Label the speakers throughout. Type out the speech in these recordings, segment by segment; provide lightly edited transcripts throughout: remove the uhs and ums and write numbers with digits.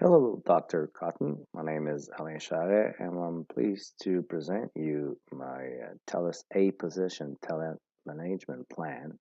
Speaker 1: Hello, Dr. Cotton. My name is Alain Charret, and I'm pleased to present you my TELUS A position talent management plan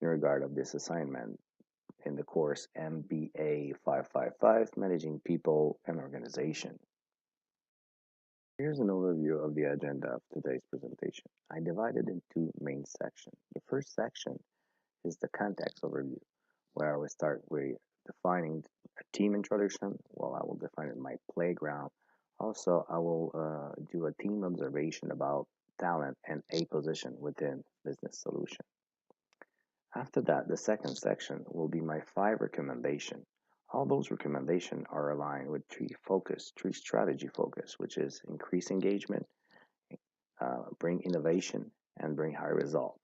Speaker 1: in regard of this assignment in the course MBA 555, Managing People and Organization. Here's an overview of the agenda of today's presentation. I divided in two main sections. The first section is the context overview, where I will start with defining a team introduction. Well, I will define my playground. Also, I will do a team observation about talent and a position within business solution. After that, the second section will be my 5 recommendations. All those recommendations are aligned with three strategy focus, which is increase engagement, bring innovation, and bring high result.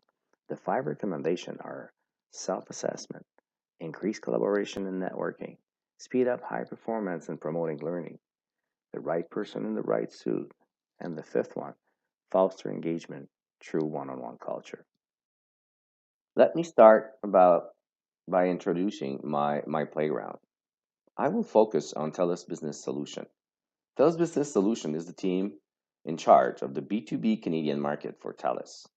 Speaker 1: The 5 recommendations are self-assessment, increase collaboration and networking, speed up high performance and promoting learning, the right person in the right suit, and the fifth one, foster engagement through one-on-one culture. Let me start by introducing my playground. I will focus on TELUS Business Solution. TELUS Business Solution is the team in charge of the B2B Canadian market for TELUS.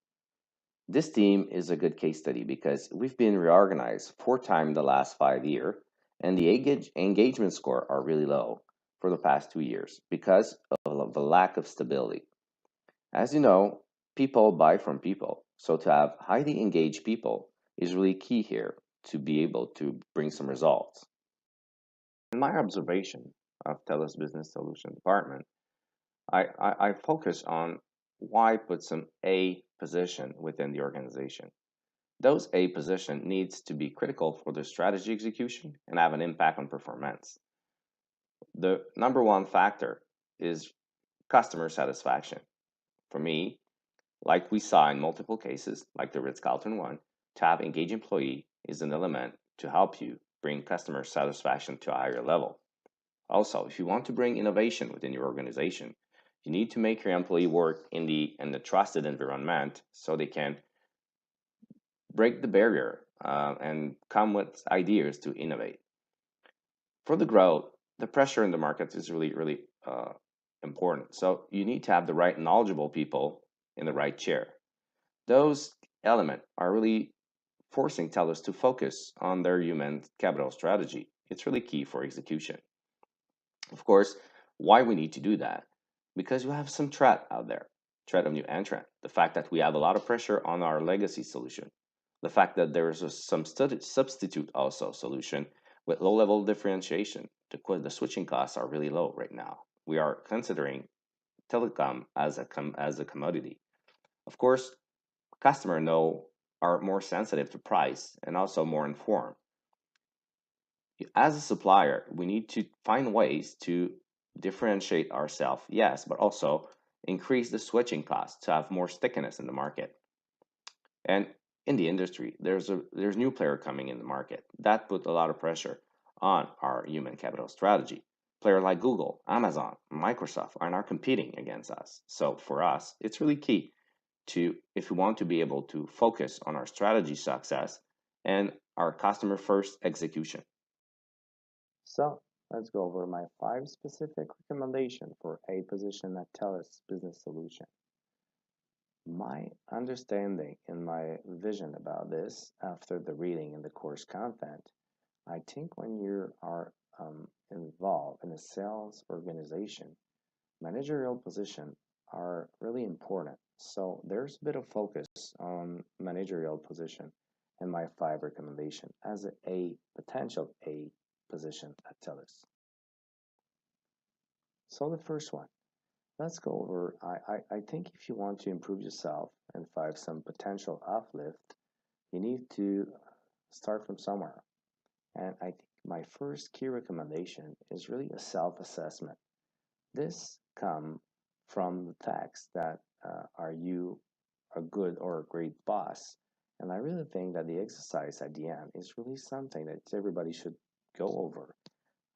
Speaker 1: This team is a good case study because we've been reorganized 4 times in the last 5 years, and the engagement score are really low for the past 2 years because of the lack of stability. As you know, people buy from people, so to have highly engaged people is really key here to be able to bring some results. In my observation of TELUS Business Solution Department, I focus on why put some A position within the organization. Those A position needs to be critical for the strategy execution and have an impact on performance. The number one factor is customer satisfaction. For me, like we saw in multiple cases, like the Ritz-Carlton one, to have engaged employee is an element to help you bring customer satisfaction to a higher level. Also, if you want to bring innovation within your organization, you need to make your employee work in the trusted environment so they can break the barrier and come with ideas to innovate. For the growth, the pressure in the market is really important. So you need to have the right knowledgeable people in the right chair. Those elements are really forcing TELUS to focus on their human capital strategy. It's really key for execution. Of course, why we need to do that? Because we have some threat out there, threat of new entrant. The fact that we have a lot of pressure on our legacy solution. The fact that there is some substitute also solution with low level differentiation. The switching costs are really low right now. We are considering telecom as a commodity. Of course, customers are more sensitive to price and also more informed. As a supplier, we need to find ways to differentiate ourselves, yes, but also increase the switching costs to have more stickiness in the market. And in the industry, there's new player coming in the market. That put a lot of pressure on our human capital strategy. Player like Google, Amazon, Microsoft are now competing against us. So for us, it's really key to, if we want to be able to focus on our strategy success and our customer first execution. So let's go over my 5 specific recommendations for a position at TELUS Business Solution. My understanding and my vision about this after the reading and the course content, I think when you are involved in a sales organization, managerial positions are really important. So there's a bit of focus on managerial position in my 5 recommendations as a potential A position at TELUS. So the first one, let's go over. I think if you want to improve yourself and find some potential uplift, you need to start from somewhere. And I think my first key recommendation is really a self-assessment. This comes from the text that are you a good or a great boss? And I really think that the exercise at the end is really something that everybody should go over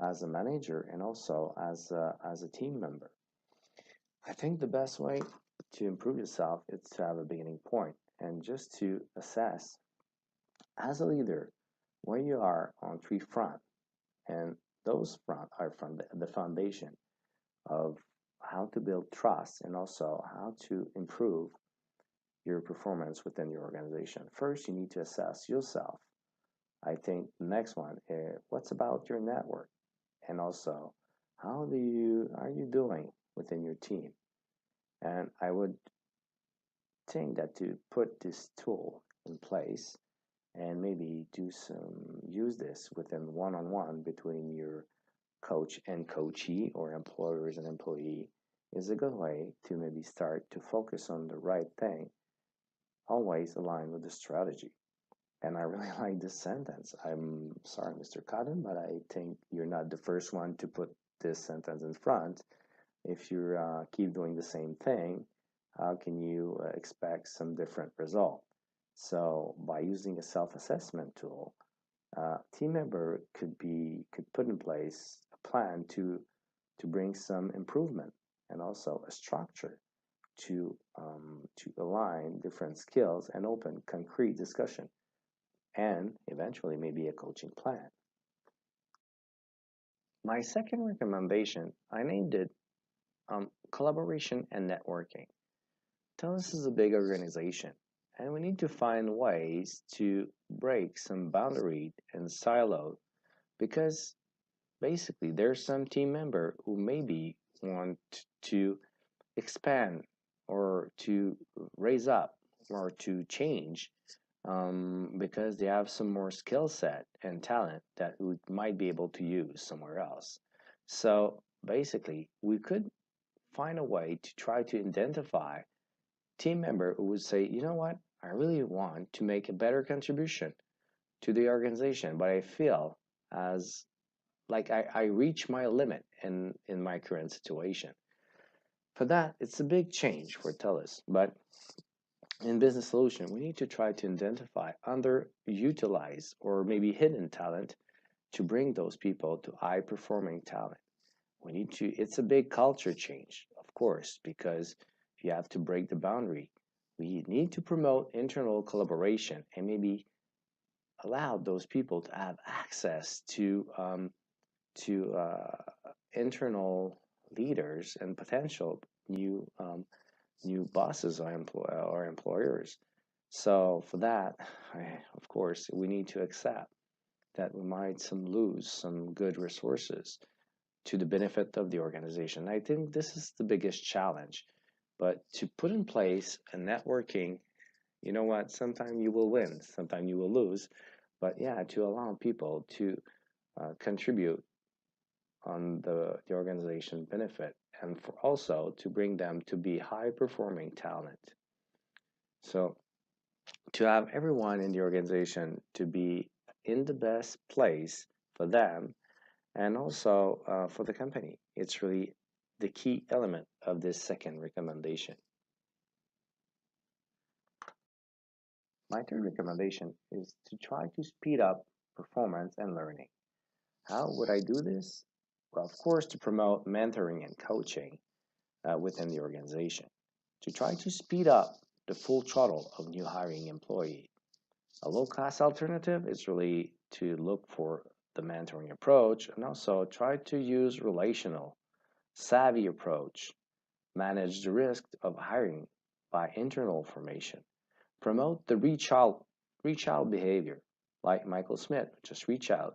Speaker 1: as a manager and also as a team member. I think the best way to improve yourself is to have a beginning point and just to assess as a leader where you are on 3 fronts. And those are from the foundation of how to build trust and also how to improve your performance within your organization. First, you need to assess yourself. I think the next one is what's about your network, and also how do you are you doing within your team. And I would think that to put this tool in place and maybe do some use this within one-on-one between your coach and coachee or employers and employee is a good way to maybe start to focus on the right thing, always aligned with the strategy. And I really like this sentence. I'm sorry, Mr. Cotton, but I think you're not the first one to put this sentence in front. If you keep doing the same thing, how can you expect some different result? So by using a self-assessment tool, team member could put in place a plan to bring some improvement and also a structure to align different skills and open concrete discussion and eventually maybe a coaching plan. My second recommendation, I named it collaboration and networking. TELUS is a big organization, and we need to find ways to break some boundary and silo because basically there's some team member who maybe want to expand or to raise up or to change because they have some more skill set and talent that we might be able to use somewhere else. So basically, we could find a way to try to identify team member who would say, you know what, I really want to make a better contribution to the organization, but I feel as like I reach my limit in my current situation. For that, it's a big change for TELUS, but in business solution, we need to try to identify underutilized or maybe hidden talent to bring those people to high performing talent. We need to, it's a big culture change, of course, because you have to break the boundary. We need to promote internal collaboration and maybe allow those people to have access to internal leaders and potential new bosses or employers. So for that, of course, we need to accept that we might lose some good resources to the benefit of the organization. I think this is the biggest challenge. But to put in place a networking, you know what, sometimes you will win, sometimes you will lose. But yeah, to allow people to contribute on the organization benefit and for also to bring them to be high performing talent. So to have everyone in the organization to be in the best place for them and also for the company. It's really the key element of this second recommendation. My third recommendation is to try to speed up performance and learning. How would I do this? Well, of course, to promote mentoring and coaching within the organization, to try to speed up the full throttle of new hiring employee. A low-cost alternative is really to look for the mentoring approach and also try to use relational, savvy approach, manage the risk of hiring by internal formation, promote the reach out behavior, like Michael Smith, just reach out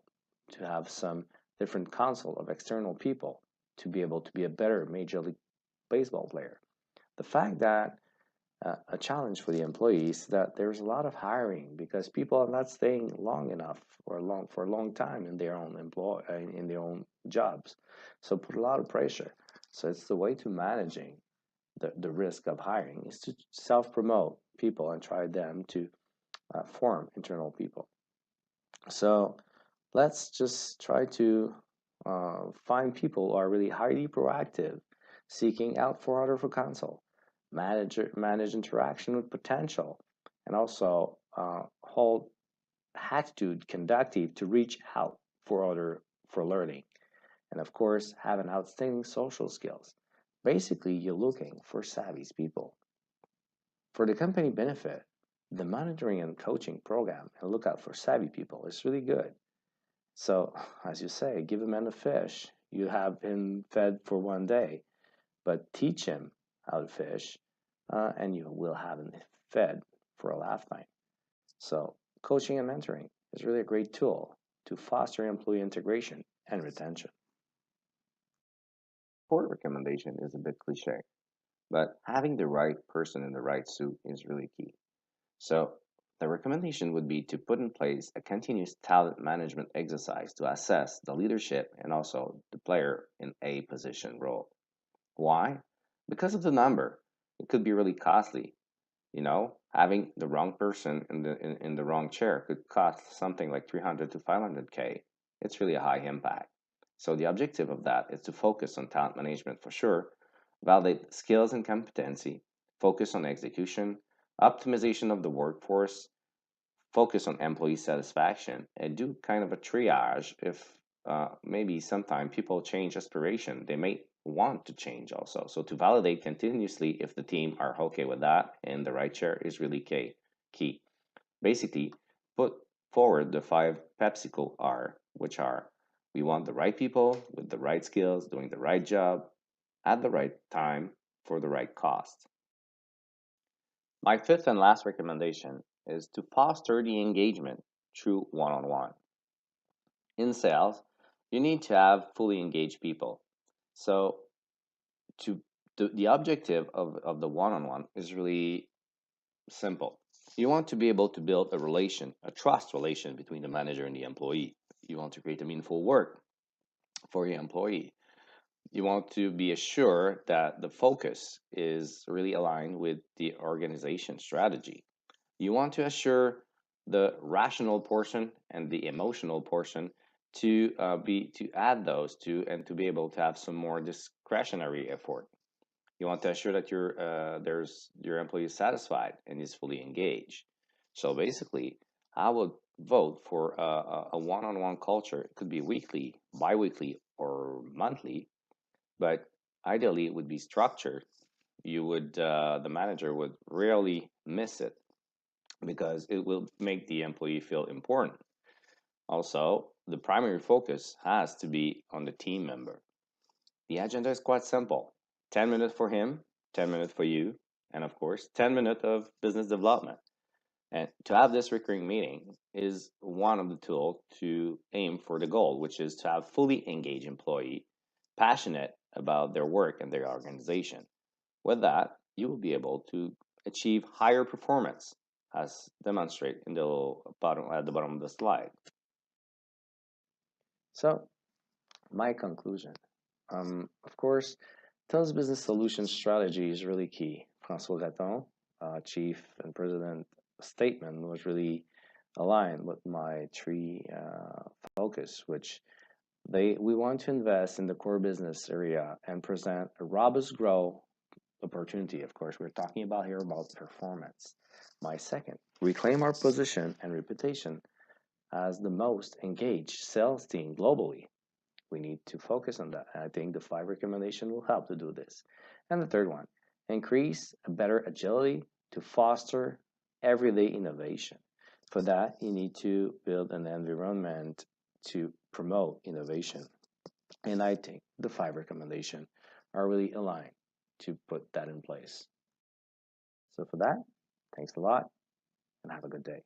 Speaker 1: to have some different council of external people to be able to be a better Major League Baseball player. The fact that a challenge for the employees that there's a lot of hiring because people are not staying long enough or for a long time in their own in their own jobs, so put a lot of pressure. So it's the way to managing the risk of hiring is to self-promote people and try them to form internal people. So let's just try to find people who are really highly proactive, seeking out for other for counsel, manage interaction with potential, and also hold attitude conductive to reach out for learning, and of course have an outstanding social skills. Basically, you're looking for savvy people. For the company benefit, the monitoring and coaching program and look out for savvy people is really good. So, as you say, give a man a fish. You have him fed for one day, but teach him how to fish, and you will have him fed for a lifetime. So, coaching and mentoring is really a great tool to foster employee integration and retention. Support recommendation is a bit cliche, but having the right person in the right suit is really key. So, the recommendation would be to put in place a continuous talent management exercise to assess the leadership and also the player in a position role. Why? Because of the number. It could be really costly. Having the wrong person in the wrong chair could cost something like 300 to 500K. It's really a high impact. So the objective of that is to focus on talent management for sure, validate skills and competency, focus on execution, optimization of the workforce, focus on employee satisfaction, and do kind of a triage if maybe sometime people change aspiration. They may want to change also. So to validate continuously if the team are okay with that and the right chair is really key. Basically, put forward the 5 PepsiCo R, which are we want the right people with the right skills, doing the right job at the right time for the right cost. My fifth and last recommendation is to foster the engagement through one-on-one. In sales, you need to have fully engaged people. So to the objective of the one-on-one is really simple. You want to be able to build a trust relation between the manager and the employee. You want to create a meaningful work for your employee. You want to be assured that the focus is really aligned with the organization strategy. You want to assure the rational portion and the emotional portion to add those to and to be able to have some more discretionary effort. You want to assure that your employee is satisfied and is fully engaged. So basically, I would vote for a one-on-one culture. It could be weekly, bi-weekly, or monthly, but ideally it would be structured. The manager would rarely miss it because it will make the employee feel important. Also, the primary focus has to be on the team member. The agenda is quite simple: 10 minutes for him, 10 minutes for you, and of course, 10 minutes of business development. And to have this recurring meeting is one of the tools to aim for the goal, which is to have fully engaged employee, passionate about their work and their organization. With that, you will be able to achieve higher performance, as demonstrated in at the bottom of the slide. So, my conclusion. Of course, TELUS Business Solutions strategy is really key. François Gratton, Chief and President statement was really aligned with my three focus, which we want to invest in the core business area and present a robust growth opportunity. Of course, we're talking about here about performance. My second, reclaim our position and reputation as the most engaged sales team globally. We need to focus on that. And I think the 5 recommendation will help to do this. And the third one, increase a better agility to foster everyday innovation. For that, you need to build an environment to promote innovation. And I think the 5 recommendation are really aligned to put that in place. So for that, thanks a lot and have a good day.